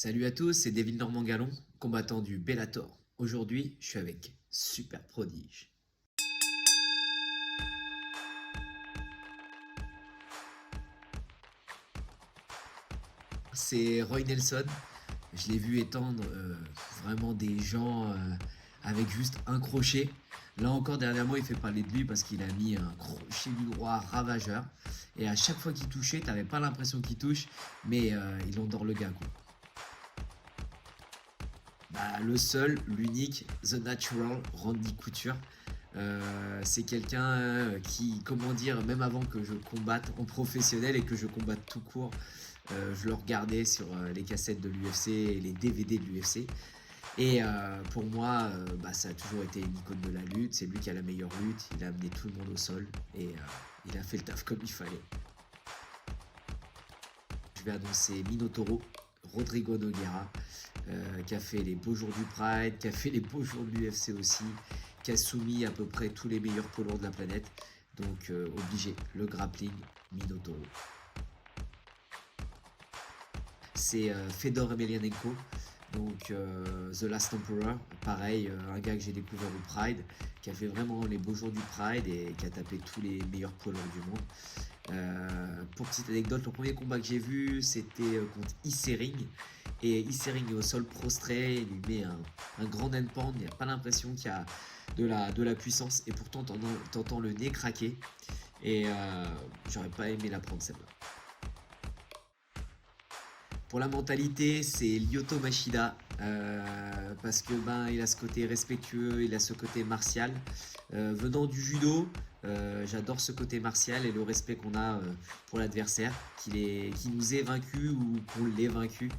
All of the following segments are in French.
Salut à tous, c'est David Normand Gallon, combattant du Bellator. Aujourd'hui, je suis avec Super Prodige. C'est Roy Nelson. Je l'ai vu étendre vraiment des gens avec juste un crochet. Là encore, dernièrement, il fait parler de lui parce qu'il a mis un crochet du droit ravageur. Et à chaque fois qu'il touchait, t'avais pas l'impression qu'il touche, mais il endort le gars, quoi. Bah, le seul, l'unique, The Natural, Randy Couture. C'est quelqu'un qui, comment dire, même avant que je combatte en professionnel et que je combatte tout court, je le regardais sur les cassettes de l'UFC et les DVD de l'UFC. Et pour moi, bah, ça a toujours été une icône de la lutte. C'est lui qui a la meilleure lutte. Il a amené tout le monde au sol et il a fait le taf comme il fallait. Je vais annoncer Minotauro, Rodrigo Nogueira, qui a fait les beaux jours du Pride, qui a fait les beaux jours de l'UFC aussi, qui a soumis à peu près tous les meilleurs poids lourds de la planète. Donc obligé, le grappling, Minotauro. C'est Fedor Emelianenko, donc The Last Emperor, pareil, un gars que j'ai découvert au Pride, qui a fait vraiment les beaux jours du Pride et qui a tapé tous les meilleurs poids lourds du monde. Pour petite anecdote, le premier combat que j'ai vu, c'était contre Isering. Et Isering est au sol prostré, il lui met un grand handpan, il n'y a pas l'impression qu'il y a de la puissance. Et pourtant, t'entends le nez craquer. Et j'aurais pas aimé la prendre celle-là. Pour la mentalité, c'est Lyoto Machida, parce que ben il a ce côté respectueux, il a ce côté martial. Venant du judo, j'adore ce côté martial et le respect qu'on a pour l'adversaire, qu'il nous ait vaincu ou qu'on l'ait vaincu.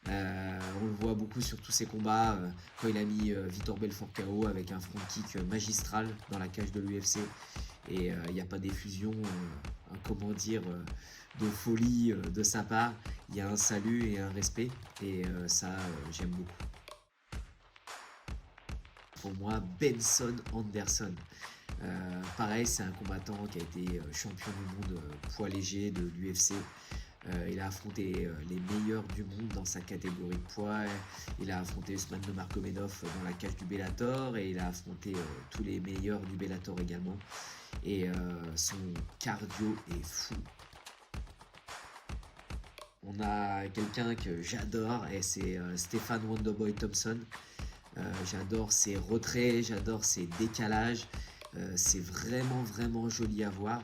On le voit beaucoup sur tous ses combats, quand il a mis Vitor Belfort KO avec un front kick magistral dans la cage de l'UFC. Et il n'y a pas d'effusion, comment dire, de folie de sa part. Il y a un salut et un respect. Et ça, j'aime beaucoup. Pour moi, Benson Anderson. Pareil, c'est un combattant qui a été champion du monde poids léger de l'UFC. Il a affronté les meilleurs du monde dans sa catégorie de poids. Il a affronté Usman Nurmagomedov dans la cage du Bellator et il a affronté tous les meilleurs du Bellator également. Et son cardio est fou. On a quelqu'un que j'adore et c'est Stephan Wonderboy Thompson. J'adore ses retraits, j'adore ses décalages. C'est vraiment joli à voir.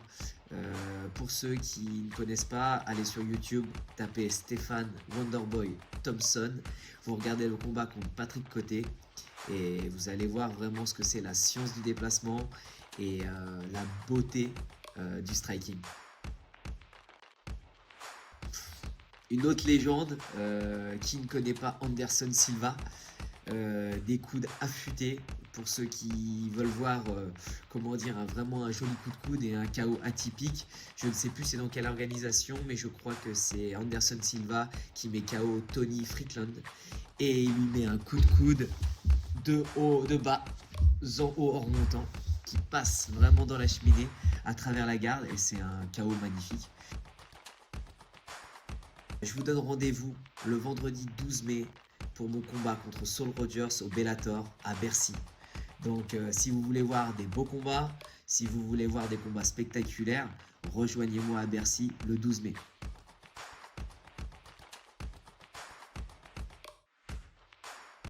Pour ceux qui ne connaissent pas, allez sur YouTube, tapez Stephan Wonderboy Thompson. Vous regardez le combat contre Patrick Coté et vous allez voir vraiment ce que c'est la science du déplacement et la beauté du striking. Une autre légende, qui ne connaît pas Anderson Silva, des coudes affûtés pour ceux qui veulent voir comment dire vraiment un joli coup de coude et un KO atypique. Je ne sais plus c'est dans quelle organisation, mais je crois que c'est Anderson Silva qui met KO Tony Friedland et il lui met un coup de coude de haut, de bas, en haut, en remontant, qui passe vraiment dans la cheminée à travers la garde et c'est un KO magnifique. Je vous donne rendez-vous le vendredi 12 mai pour mon combat contre Saul Rogers au Bellator à Bercy. Donc si vous voulez voir des beaux combats, si vous voulez voir des combats spectaculaires, rejoignez-moi à Bercy le 12 mai.